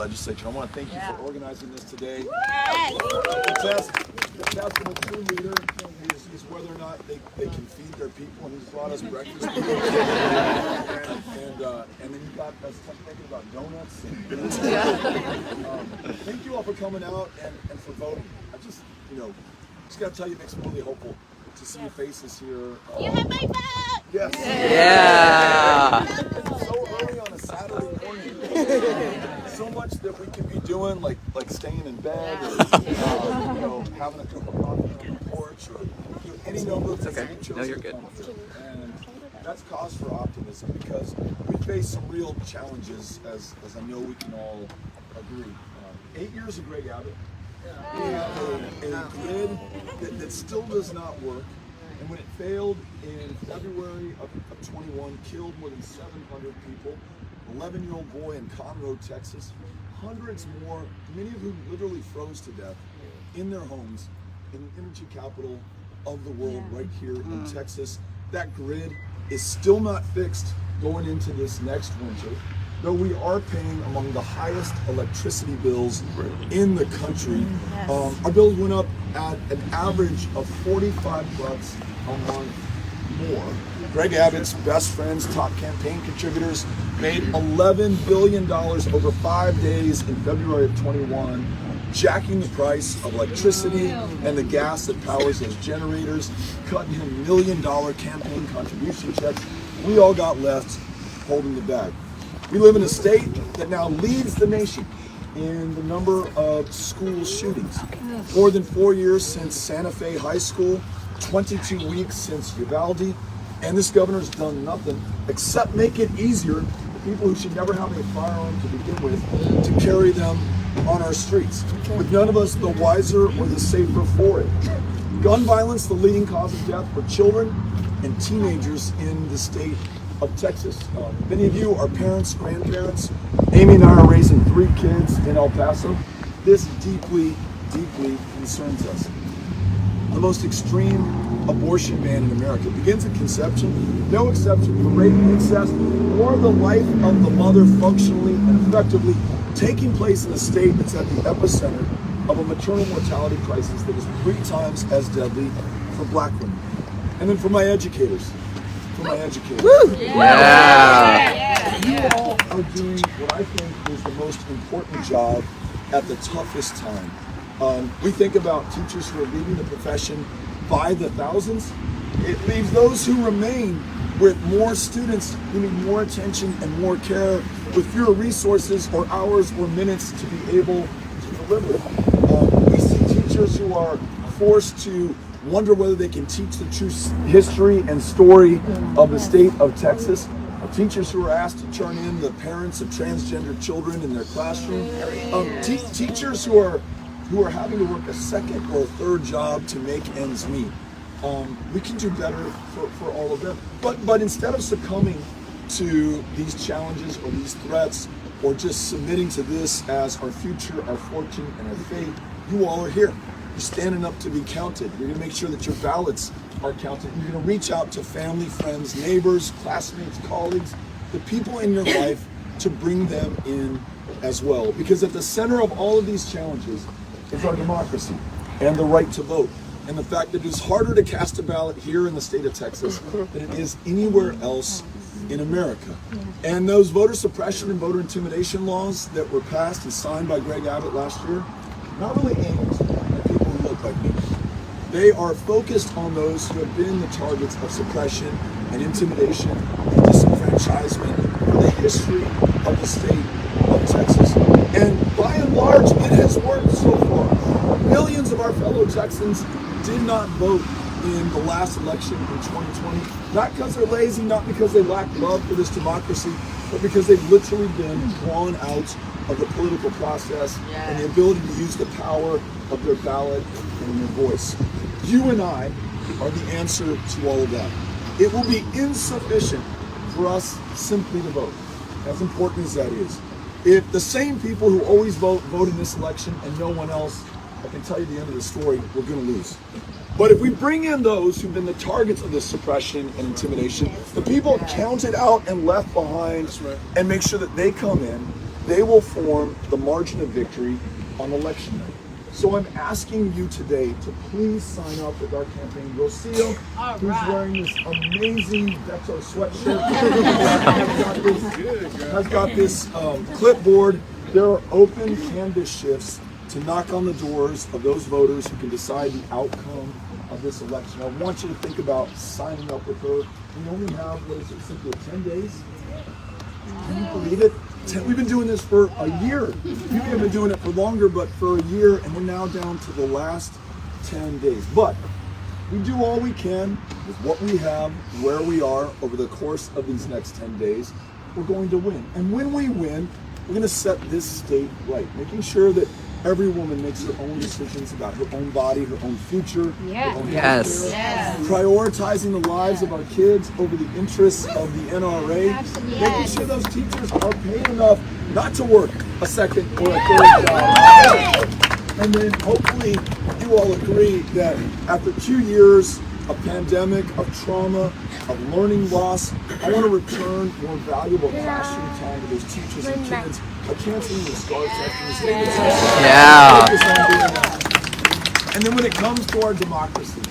legislature. I want to thank you for organizing this today. The test of a true leader is whether or not they can feed their people, and he's brought us breakfast. and then you got us thinking about donuts. Thank you all for coming out and for voting. I just got to tell you, it makes me really hopeful to see your faces here. You have my vote! Yes. Yeah. So early on a Saturday morning. So much that we could be doing, like staying in bed, or having a cup of coffee on the porch, or any number of things that we chose No, you're to good. come through. And that's cause for optimism, because we face some real challenges, as I know we can all agree. 8 years of Greg Abbott. We have a grid that still does not work, and when it failed in February of 21, killed more than 700 people, 11-year-old boy in Conroe, Texas, hundreds more, many of whom literally froze to death in their homes in the energy capital of the world, right here in Texas. That grid is still not fixed going into this next winter, though we are paying among the highest electricity bills in the country. Our bills went up at an average of $45 a month more. Greg Abbott's best friends, top campaign contributors, made $11 billion over 5 days in February of 21, jacking the price of electricity and the gas that powers those generators, cutting him $1 million campaign contribution checks. We all got left holding the bag. We live in a state that now leads the nation in the number of school shootings. More than 4 years since Santa Fe High School, 22 weeks since Uvalde, and this governor's done nothing except make it easier for people who should never have a firearm to begin with to carry them on our streets, with none of us the wiser or the safer for it. Gun violence, the leading cause of death for children and teenagers in the state of Texas. Many of you are parents, grandparents. Amy and I are raising 3 kids in El Paso. This deeply, deeply concerns us. The most extreme abortion ban in America begins at conception, no exception for rape, incest, or the life of the mother functionally and effectively taking place in a state that's at the epicenter of a maternal mortality crisis that is 3 times as deadly for black women. And then for my educators. You all are doing what I think is the most important job at the toughest time. We think about teachers who are leaving the profession by the thousands. It leaves those who remain with more students who need more attention and more care, with fewer resources or hours or minutes to be able to deliver. We see teachers who are forced to wonder whether they can teach the true history and story of the state of Texas. Teachers who are asked to turn in the parents of transgender children in their classroom. Teachers who are having to work a second or a third job to make ends meet. We can do better for all of them. But instead of succumbing to these challenges or these threats, or just submitting to this as our future, our fortune, and our fate, you all are here. You're standing up to be counted. You're going to make sure that your ballots are counted. You're going to reach out to family, friends, neighbors, classmates, colleagues, the people in your life, to bring them in as well. Because at the center of all of these challenges is our democracy and the right to vote. And the fact that it is harder to cast a ballot here in the state of Texas than it is anywhere else in America. And those voter suppression and voter intimidation laws that were passed and signed by Greg Abbott last year, not really aimed at people who look like me. They are focused on those who have been the targets of suppression and intimidation and disenfranchisement for the history of the state of Texas. And by and large, it has worked so far. Millions of our fellow Texans did not vote in the last election in 2020, not because they're lazy, not because they lack love for this democracy, but because they've literally been drawn out of the political process and the ability to use the power of their ballot and their voice. You and I are the answer to all of that. It will be insufficient for us simply to vote, as important as that is. If the same people who always vote in this election and no one else, I can tell you the end of the story, we're going to lose. But if we bring in those who've been the targets of this suppression and intimidation, the people counted out and left behind, and make sure that they come in, they will form the margin of victory on election night. So I'm asking you today to please sign up with our campaign. Rocio, who's wearing this amazing Beto sweatshirt, has got this clipboard. There are open canvas shifts to knock on the doors of those voters who can decide the outcome of this election. I want you to think about signing up with her. We only have, what is it, simply 10 days? Can you believe it? We've been doing this for a year. You have been doing it for longer, but for a year, and we're now down to the last 10 days. But we do all we can with what we have, where we are over the course of these next 10 days. We're going to win. And when we win, we're going to set this state right, making sure that every woman makes her own decisions about her own body, her own future, her own Yes. healthcare, prioritizing the lives of our kids over the interests of the NRA, making sure those teachers are paid enough not to work a second or a third job. And then hopefully you all agree that after 2 years of pandemic, of trauma, of learning loss, I want to return more valuable classroom time to those teachers and kids. I can't see the scar test in the state of Texas. Yeah. And then when it comes to our democracy,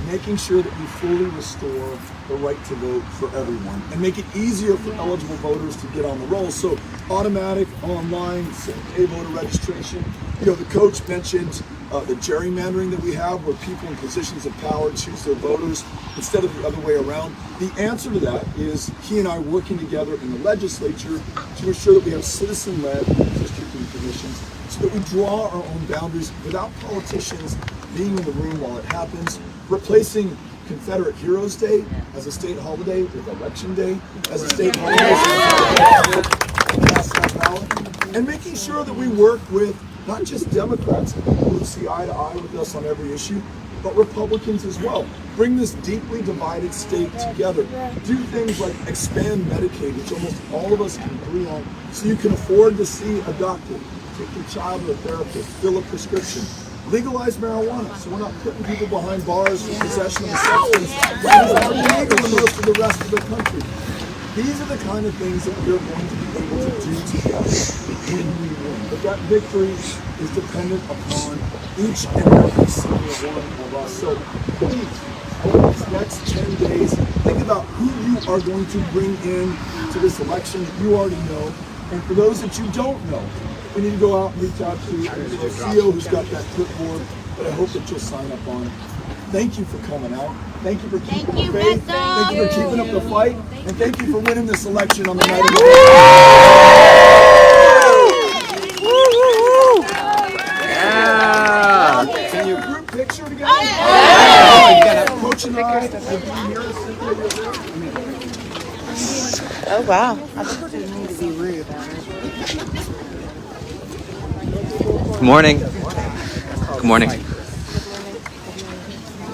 making sure that we fully restore the right to vote for everyone and make it easier for eligible voters to get on the roll. So automatic, online, same-day voter registration. You know, the coach mentioned the gerrymandering that we have where people in positions of power choose their voters instead of the other way around. The answer to that is he and I working together in the legislature to ensure that we have citizen-led districting commissions so that we draw our own boundaries without politicians being in the room while it happens, replacing Confederate Heroes Day as a state holiday with Election Day as a state holiday, and making sure that we work with not just Democrats who see eye to eye with us on every issue, but Republicans as well. Bring this deeply divided state together. Do things like expand Medicaid, which almost all of us can agree on, so you can afford to see a doctor, take your child to a therapist, fill a prescription. Legalize marijuana, so we're not putting people behind bars for possession of a substance that is illegal in most of the rest of the country. These are the kind of things that we're going to be able to do together when we win. But that victory is dependent upon each and every single one of us. So please, over these next 10 days, think about who you are going to bring in to this election that you already know. And for those that you don't know, we need to go out and reach out to the CEO who's got that clipboard that I hope that you'll sign up on. Thank you for coming out. Thank you for keeping the faith. Thank you for keeping up the fight. And thank you for winning this election on the night of the Yeah. Can you group picture together? Yeah. Coach and I will be here. Oh wow. I didn't mean to be rude about it. Good morning. Good morning.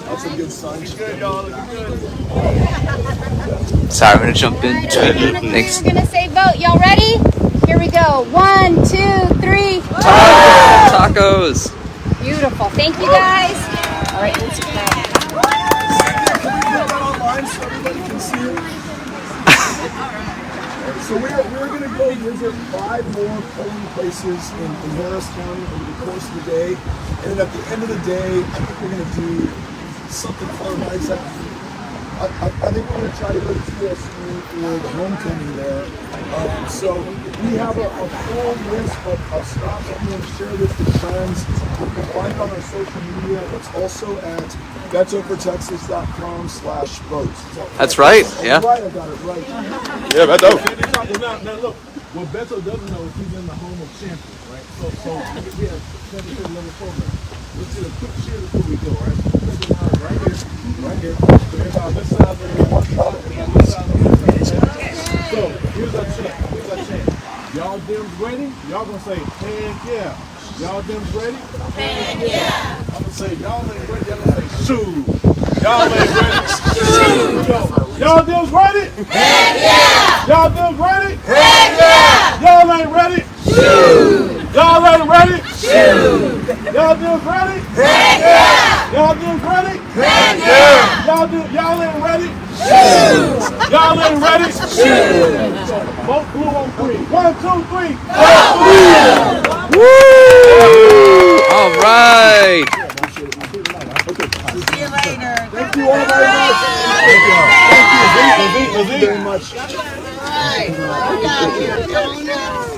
That's a good sign. Sorry, I'm gonna jump in. Thanks. We're gonna say vote. Y'all ready? Here we go. 1, 2, 3. Tacos. Beautiful. Thank you guys. All right, let's go. Can we put that online so everybody can see it? So we're going to go visit 5 more polling places in Harris County over the course of the day. And then at the end of the day, I think we're going to do something fun. I think we're going to try to go to TSU for the homecoming there. So we have a full list of stops. I'm going to share this with friends. You can find it on our social media. It's also at betofortexas.com/vote. That's right. Yeah. Right, I got it right. Yeah, Beto. Now look, what Beto doesn't know is he's in the home of champions, right? So we have 7 level program. Let's do a quick cheer before we go, right? Right here. So here's our this side, one side, and this side. So here's our chant. Y'all Dems ready? Y'all gonna say, heck yeah. Y'all Dems ready? Heck yeah. I'm gonna say, y'all ain't ready. Y'all gonna say, shoo. Y'all ain't ready. Shoo. Y'all Dems ready? Heck yeah. Y'all Dems ready? Heck yeah. Y'all ain't ready? Shoo. Y'all ain't ready? Shoo. Y'all Dems ready? Heck yeah. Y'all Dems ready? Heck yeah. Y'all ain't ready? Shoo. Y'all ain't ready? Vote blue on 3. 1, 2, 3. Woo! All right. See you later. Thank you all very much. Thank you very much. All right. We got here.